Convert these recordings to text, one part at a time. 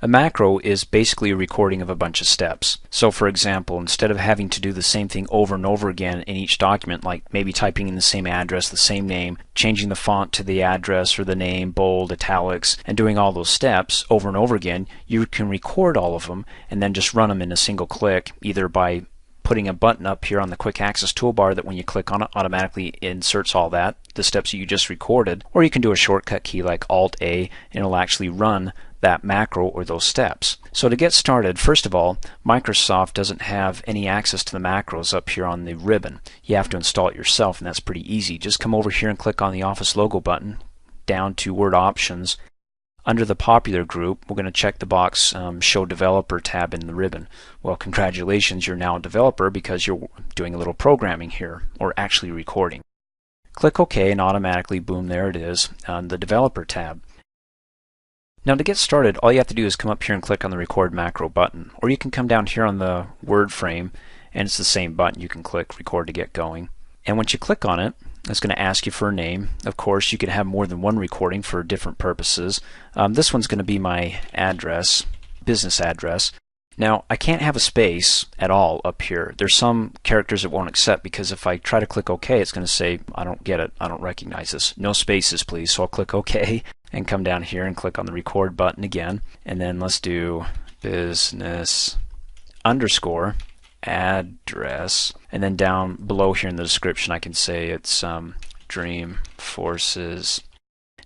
A macro is basically a recording of a bunch of steps. So for example, instead of having to do the same thing over and over again in each document, like maybe typing in the same address, the same name, changing the font to the address or the name, bold, italics, and doing all those steps over and over again, you can record all of them and then just run them in a single click, either by putting a button up here on the quick access toolbar that when you click on it automatically inserts all that, the steps that you just recorded, or you can do a shortcut key like Alt-A and it'll actually run that macro or those steps. So to get started, first of all, Microsoft doesn't have any access to the macros up here on the ribbon. You have to install it yourself, and that's pretty easy. Just come over here and click on the Office logo button, down to Word Options. Under the Popular group, we're going to check the box Show Developer tab in the ribbon. Well, congratulations, you're now a developer because you're doing a little programming here, or actually recording. Click OK and automatically, boom, there it is on the Developer tab. Now to get started, all you have to do is come up here and click on the Record Macro button, or you can come down here on the Word frame and it's the same button. You can click Record to get going. And once you click on it, it's going to ask you for a name. Of course, you can have more than one recording for different purposes. This one's going to be my address, business address. Now, I can't have a space at all up here. There's some characters it won't accept because if I try to click OK, it's going to say, I don't get it, I don't recognize this. No spaces, please. So I'll click OK and come down here and click on the Record button again. And then let's do business underscore address. And then down below here in the description, I can say it's Dream Forces.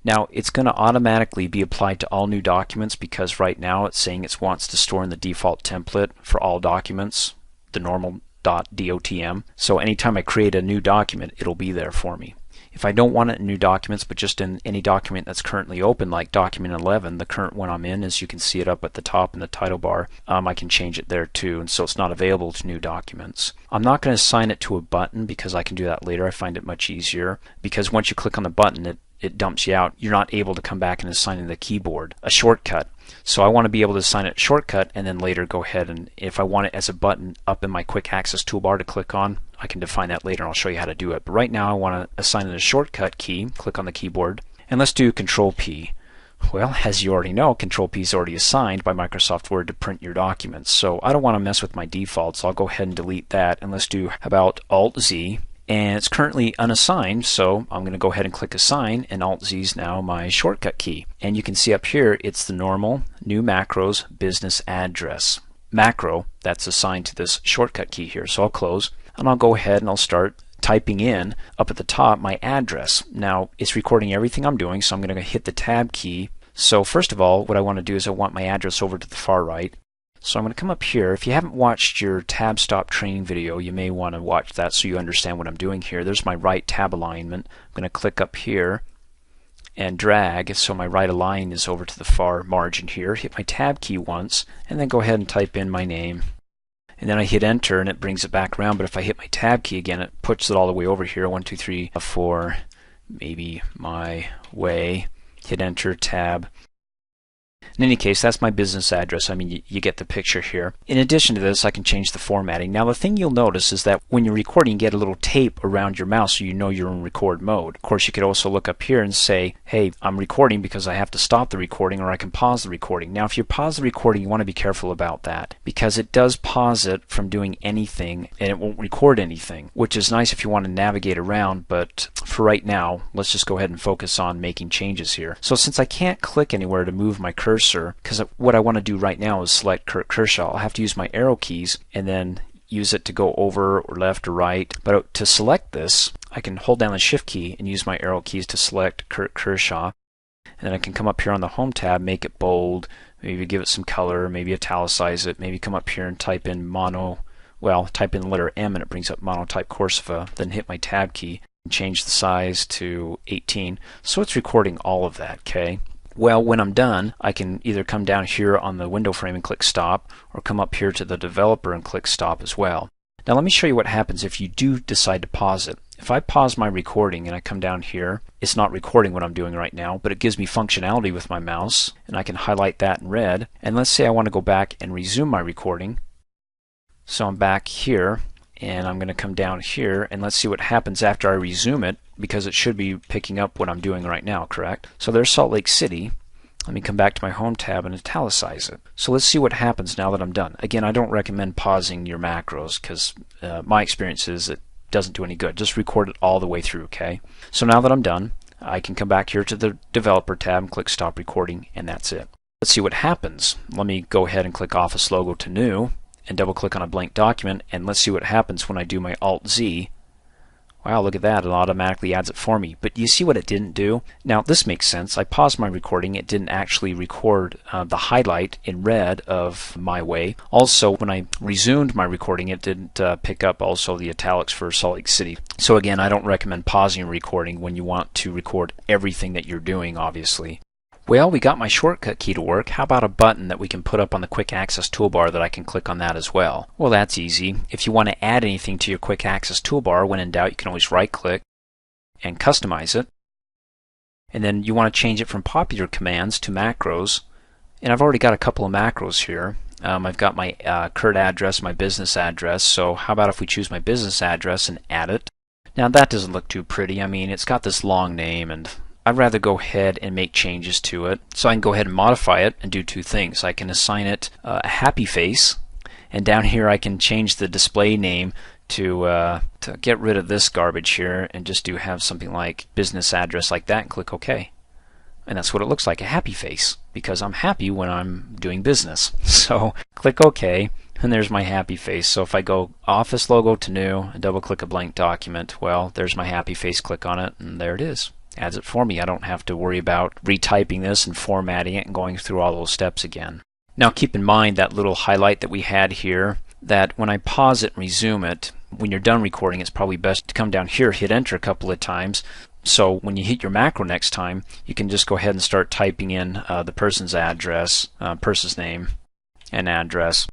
Now it's going to automatically be applied to all new documents because right now it's saying it wants to store in the default template for all documents, the normal .dotm. So anytime I create a new document, it'll be there for me. If I don't want it in new documents, but just in any document that's currently open, like document 11, the current one I'm in, as you can see it up at the top in the title bar, I can change it there too, and so it's not available to new documents. I'm not going to assign it to a button because I can do that later. I find it much easier because once you click on the button, it dumps you out. You're not able to come back and assign in the keyboard a shortcut. So I want to be able to assign it a shortcut and then later go ahead and if I want it as a button up in my quick access toolbar to click on, I can define that later and I'll show you how to do it. But right now I want to assign it a shortcut key, click on the keyboard, and let's do Control P. Well, as you already know, Control P is already assigned by Microsoft Word to print your documents. So I don't want to mess with my default, so I'll go ahead and delete that and let's do about Alt Z. And it's currently unassigned, so I'm going to go ahead and click Assign, and Alt-Z is now my shortcut key. And you can see up here, it's the normal New Macros Business Address macro that's assigned to this shortcut key here. So I'll close, and I'll go ahead and I'll start typing in up at the top my address. Now, it's recording everything I'm doing, so I'm going to hit the Tab key. So first of all, what I want to do is I want my address over to the far right. So I'm going to come up here. If you haven't watched your tab stop training video, you may want to watch that so you understand what I'm doing here. There's my right tab alignment. I'm going to click up here and drag so my right align is over to the far margin here. Hit my tab key once and then go ahead and type in my name. And then I hit enter and it brings it back around, but if I hit my tab key again, it puts it all the way over here. 1, 2, 3, 4, maybe my way. Hit enter, tab. In any case, that's my business address. I mean, you get the picture here. In addition to this, I can change the formatting. Now, the thing you'll notice is that when you're recording, you get a little tape around your mouse so you know you're in record mode. Of course, you could also look up here and say, hey, I'm recording because I have to stop the recording, or I can pause the recording. Now, if you pause the recording, you want to be careful about that because it does pause it from doing anything and it won't record anything, which is nice if you want to navigate around, but for right now, let's just go ahead and focus on making changes here. So since I can't click anywhere to move my cursor, because what I want to do right now is select Kurt Kershaw. I'll have to use my arrow keys and then use it to go over or left or right. But to select this, I can hold down the Shift key and use my arrow keys to select Kurt Kershaw. And then I can come up here on the Home tab, make it bold, maybe give it some color, maybe italicize it, maybe come up here and type in type in the letter M and it brings up Monotype Corsiva, then hit my tab key and change the size to 18. So it's recording all of that, okay? Well, when I'm done, I can either come down here on the window frame and click stop, or come up here to the developer and click stop as well. Now let me show you what happens if you do decide to pause it. If I pause my recording and I come down here, it's not recording what I'm doing right now, but it gives me functionality with my mouse, and I can highlight that in red. And let's say I want to go back and resume my recording. So I'm back here, and I'm going to come down here, and let's see what happens after I resume it, because it should be picking up what I'm doing right now, correct? So there's Salt Lake City, Let me come back to my Home tab and italicize it. So let's see what happens now that I'm done. Again, I don't recommend pausing your macros because my experience is it doesn't do any good. Just record it all the way through, okay? So now that I'm done, I can come back here to the Developer tab and click Stop Recording, and that's it. Let's see what happens. Let me go ahead and click Office Logo to New and double click on a blank document, and let's see what happens when I do my Alt-Z. Wow, look at that, it automatically adds it for me. But you see what it didn't do? Now this makes sense. I paused my recording. It didn't actually record the highlight in red of My Way. Also, when I resumed my recording, it didn't pick up also the italics for Salt Lake City. So again, I don't recommend pausing your recording when you want to record everything that you're doing, obviously. Well, we got my shortcut key to work. How about a button that we can put up on the quick access toolbar that I can click on that as well? Well, that's easy. If you want to add anything to your quick access toolbar, when in doubt, you can always right click and customize it. And then you want to change it from popular commands to macros. And I've already got a couple of macros here. I've got my current address, my business address. So how about if we choose my business address and add it? Now that doesn't look too pretty. I mean, it's got this long name, and I'd rather go ahead and make changes to it. So I can go ahead and modify it and do two things. I can assign it a happy face, and down here I can change the display name to get rid of this garbage here and just have something like business address like that and click OK. And that's what it looks like, a happy face, because I'm happy when I'm doing business. So click OK, and there's my happy face. So if I go Office Logo to New and double click a blank document, well, there's my happy face, click on it, and there it is. Adds it for me. I don't have to worry about retyping this and formatting it and going through all those steps again. Now keep in mind that little highlight that we had here, that when I pause it and resume it, when you're done recording, it's probably best to come down here, hit enter a couple of times. So when you hit your macro next time, you can just go ahead and start typing in the person's address, person's name and address,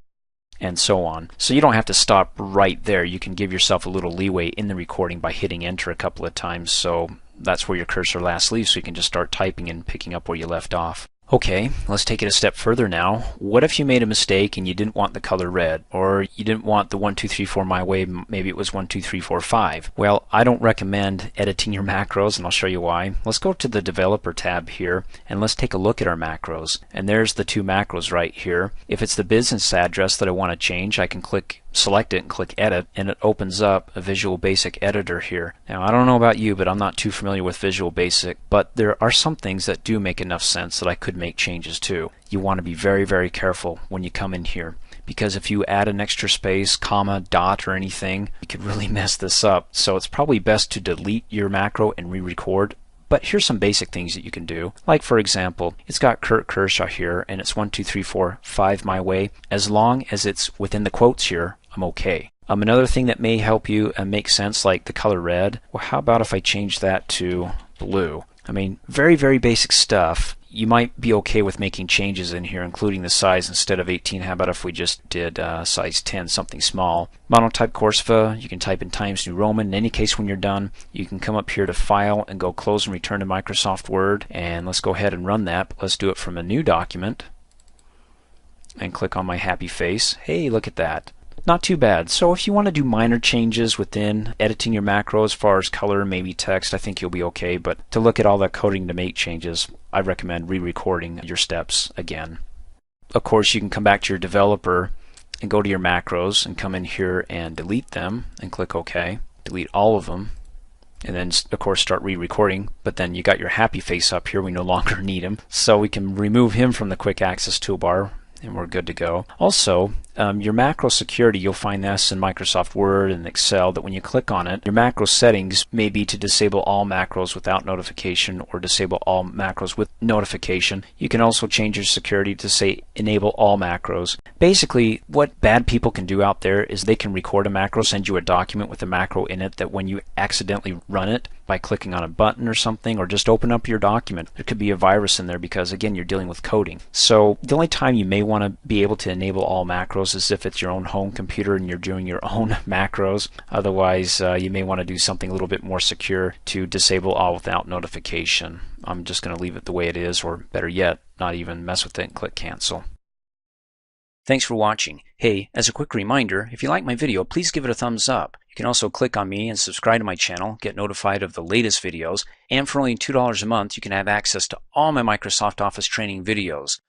and so on. So you don't have to stop right there. You can give yourself a little leeway in the recording by hitting enter a couple of times. So that's where your cursor last leaves, so you can just start typing and picking up where you left off. Okay, let's take it a step further now. What if you made a mistake and you didn't want the color red, or you didn't want the 1, 2, 3, 4 My Way, maybe it was 1, 2, 3, 4, 5? Well, I don't recommend editing your macros, and I'll show you why. Let's go to the Developer tab here, and let's take a look at our macros. And there's the two macros right here. If it's the business address that I want to change, I can select it and click Edit, and it opens up a Visual Basic editor here. Now, I don't know about you, but I'm not too familiar with Visual Basic, but there are some things that do make enough sense that I could make changes to. You want to be very, very careful when you come in here, because if you add an extra space, comma, dot, or anything, you could really mess this up. So it's probably best to delete your macro and re-record. But here's some basic things that you can do. Like, for example, it's got Kurt Kershaw here, and it's 1, 2, 3, 4, 5 My Way. As long as it's within the quotes here, I'm okay. Another thing that may help you make sense, like the color red, well, how about if I change that to blue? I mean, very, very basic stuff. You might be okay with making changes in here, including the size. Instead of 18, how about if we just did size 10, something small. Monotype Corsiva, you can type in Times New Roman. In any case, when you're done, you can come up here to File and go Close and Return to Microsoft Word. And let's go ahead and run that. Let's do it from a new document. And click on my happy face. Hey, look at that. Not too bad. So if you want to do minor changes within editing your macro as far as color, maybe text, I think you'll be okay. But to look at all that coding to make changes, I recommend re-recording your steps again. Of course, you can come back to your developer and go to your macros and come in here and delete them and click OK. Delete all of them. And then, of course, start re-recording. But then you got your happy face up here. We no longer need him. So we can remove him from the quick access toolbar, and we're good to go. Also, your macro security, you'll find this in Microsoft Word and Excel, that when you click on it, your macro settings may be to disable all macros without notification or disable all macros with notification. You can also change your security to say enable all macros. Basically, what bad people can do out there is they can record a macro, send you a document with a macro in it, that when you accidentally run it by clicking on a button or something, or just open up your document, there could be a virus in there, because again, you're dealing with coding. So the only time you may want to be able to enable all macros is if it's your own home computer and you're doing your own macros. Otherwise, you may want to do something a little bit more secure to disable all without notification. I'm just going to leave it the way it is, or better yet, not even mess with it and click cancel. Thanks for watching. Hey, as a quick reminder, if you like my video, please give it a thumbs up. You can also click on me and subscribe to my channel, get notified of the latest videos, and for only $2 a month, you can have access to all my Microsoft Office training videos.